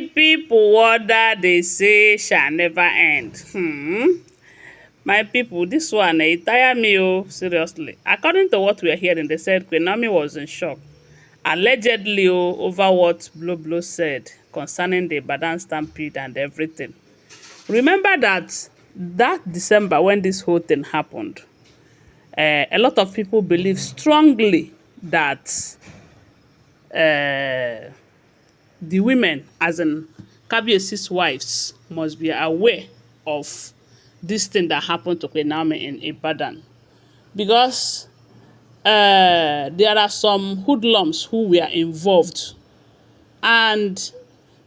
My people, wonder they say shall never end. My people, this one it tire me seriously. According to what we are hearing, they said Queen Naomi was in shock. Allegedly over what Blueblo said concerning the Ibadan stampede and everything. Remember that December when this whole thing happened, a lot of people believe strongly that the women, as in Kabiesi's wives, must be aware of this thing that happened to Queen Naomi in Ibadan. Because there are some hoodlums who were involved. And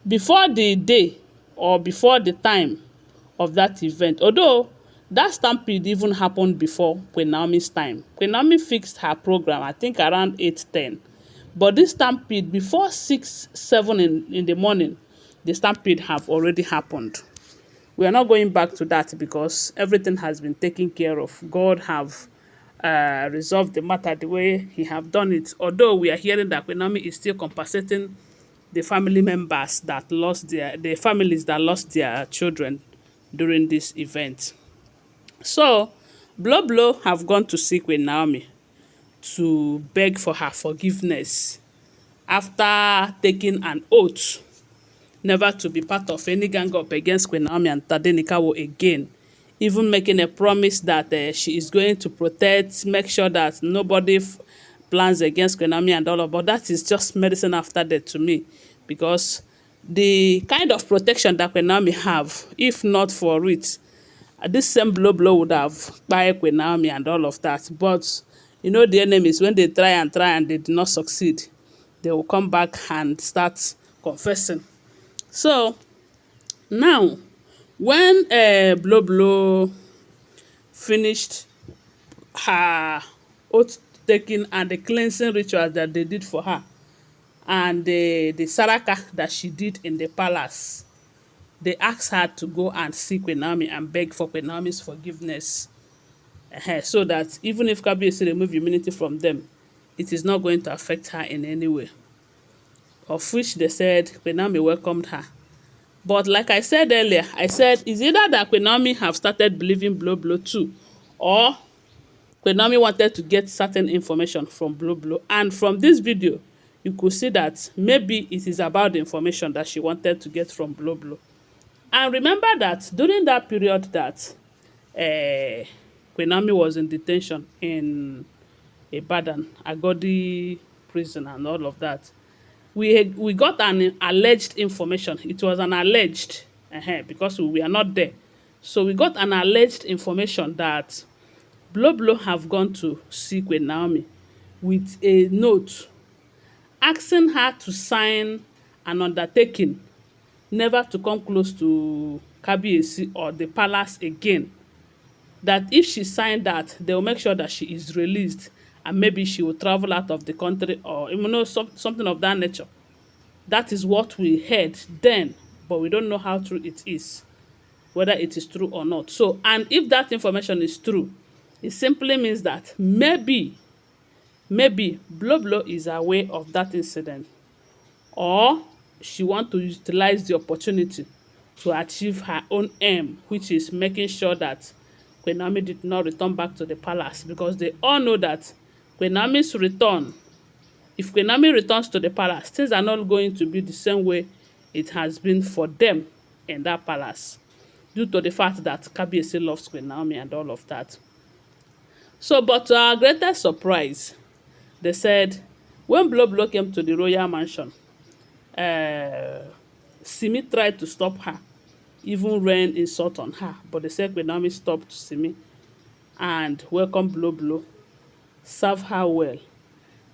before the day or before the time of that event, although that stampede even happened before Queen Naomi's time. Queen Naomi fixed her program, I think around 8:10. But this stampede, before 6, 7 in the morning, the stampede have already happened. We are not going back to that because everything has been taken care of. God have resolved the matter the way he have done it. Although we are hearing that Queen Naomi is still compensating the family members that lost the families that lost their children during this event. So, Blueblo have gone to see Queen Naomi to beg for her forgiveness after taking an oath never to be part of any gang up against Queen Naomi and Tadenikawo again, even making a promise that she is going to protect, make sure that nobody plans against Queen Naomi and all of. But that is just medicine after death to me, because the kind of protection that Queen Naomi have, if not for it, this same Blueblo would have buy Queen Naomi and all of that. But you know the enemies, when they try and they do not succeed, they will come back and start confessing. So now, when Blueblo finished her oath taking and the cleansing rituals that they did for her, and the saraka that she did in the palace, they asked her to go and see Queen Naomi and beg for Queen Naomi's forgiveness, so that even if Kabiyesi remove immunity from them, it is not going to affect her in any way. Of which they said Queen Naomi welcomed her. But like I said earlier, I said it's either that Queen Naomi have started believing Blueblo too, or Queen Naomi wanted to get certain information from Blueblo. And from this video, you could see that maybe it is about the information that she wanted to get from Blueblo. And remember that during that period that Queen Naomi was in detention in Ibadan, Agodi prison and all of that, we got an alleged information. It was an alleged, because we are not there. So we got an alleged information that Blueblo have gone to see Queen Naomi with a note asking her to sign an undertaking never to come close to Kabiyesi or the palace again. That if she signed that, they will make sure that she is released, and maybe she will travel out of the country, or something of that nature. That is what we heard then, but we don't know how true it is, whether it is true or not. So, and if that information is true, it simply means that maybe Blueblo is aware of that incident, or she want to utilize the opportunity to achieve her own aim, which is making sure that Queen Naomi did not return back to the palace, because they all know that Queen Naomi's return, if Queen Naomi returns to the palace, things are not going to be the same way it has been for them in that palace, due to the fact that Kabiyesi loves Queen Naomi and all of that. So, but to our greatest surprise, they said when Blueblo came to the royal mansion, Simi tried to stop her, even rain insult on her, but they said Queen Naomi stopped Simi and welcomed Blueblo, served her well.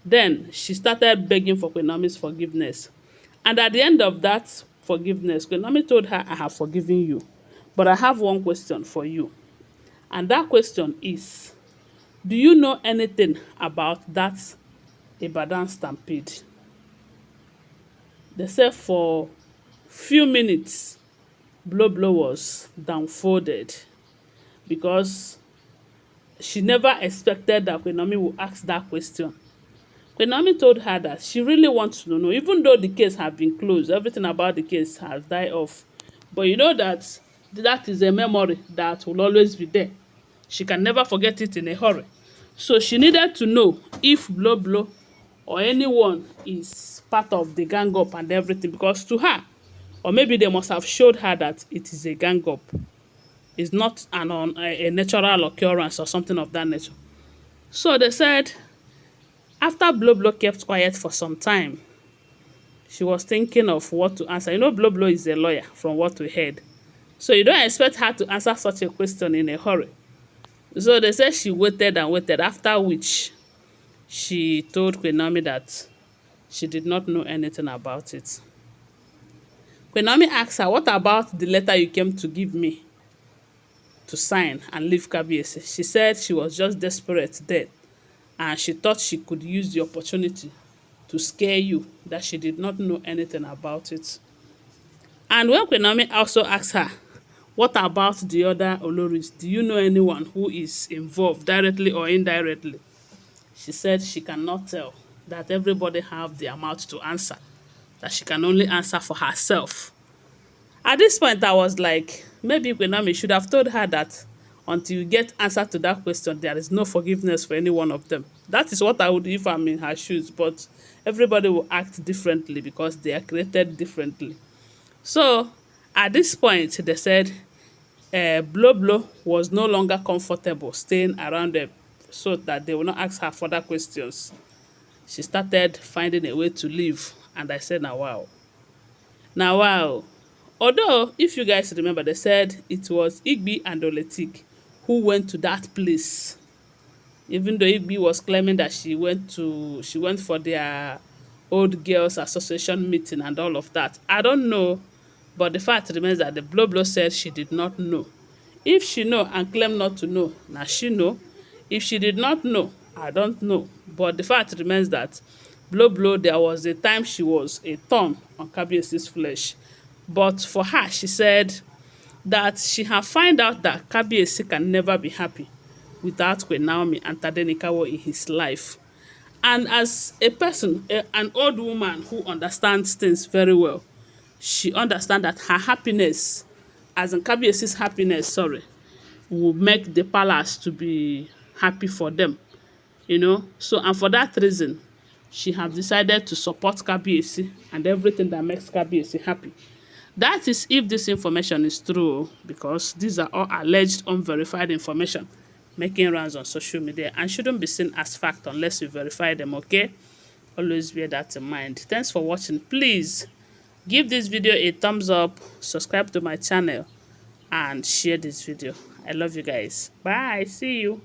Then she started begging for Queen Naomi's forgiveness. And at the end of that forgiveness, Queen Naomi told her, I have forgiven you. But I have one question for you. And that question is, do you know anything about that Ibadan stampede? They said for few minutes, Blueblo was dumbfounded, because she never expected that Queen Naomi would ask that question. When Naomi told her that she really wants to know, even though the case had been closed, everything about the case has died off. But you know that that is a memory that will always be there. She can never forget it in a hurry. So she needed to know if Blueblo or anyone is part of the gang up and everything, because to her, or maybe they must have showed her that it is a gang up. It's not a natural occurrence or something of that nature. So they said after Blueblo kept quiet for some time, she was thinking of what to answer. You know, Blueblo is a lawyer from what we heard. So you don't expect her to answer such a question in a hurry. So they said she waited and waited, after which she told Queen Naomi that she did not know anything about it. Queen Naomi asked her, what about the letter you came to give me to sign and leave Kabiyesi? She said she was just desperate then, and she thought she could use the opportunity to scare you, that she did not know anything about it. And when Queen Naomi also asked her, what about the other Oloris? Do you know anyone who is involved directly or indirectly? She said she cannot tell, that everybody have their mouth to answer, that she can only answer for herself. At this point, I was like, maybe Queen Naomi should have told her that until you get answer to that question, there is no forgiveness for any one of them. That is what I would do if I'm in her shoes, but everybody will act differently because they are created differently. So at this point, they said Blueblo was no longer comfortable staying around them, so that they will not ask her further questions. She started finding a way to leave, and I said, now wow. Now wow. Although, if you guys remember, they said it was Igbi and Oletik who went to that place. Even though Igbi was claiming that she went for their old girls association meeting and all of that. I don't know, but the fact remains that the Blueblo said she did not know. If she know and claim not to know, now she know. If she did not know, I don't know. But the fact remains that Blueblo, there was a time she was a thorn on Kabiyesi's flesh. But for her, she said that she had find out that Kabiyesi can never be happy without Queen Naomi and Tadenikawo in his life. And as a person, an old woman who understands things very well, she understands that her happiness, as in Kabiyesi's happiness, sorry, will make the palace to be happy for them, you know. So, and for that reason, she have decided to support Kabiyesi and everything that makes Kabiyesi happy. That is if this information is true, because these are all alleged unverified information making rounds on social media and shouldn't be seen as fact unless you verify them, okay? Always bear that in mind. Thanks for watching. Please give this video a thumbs up, subscribe to my channel, and share this video. I love you guys. Bye. See you.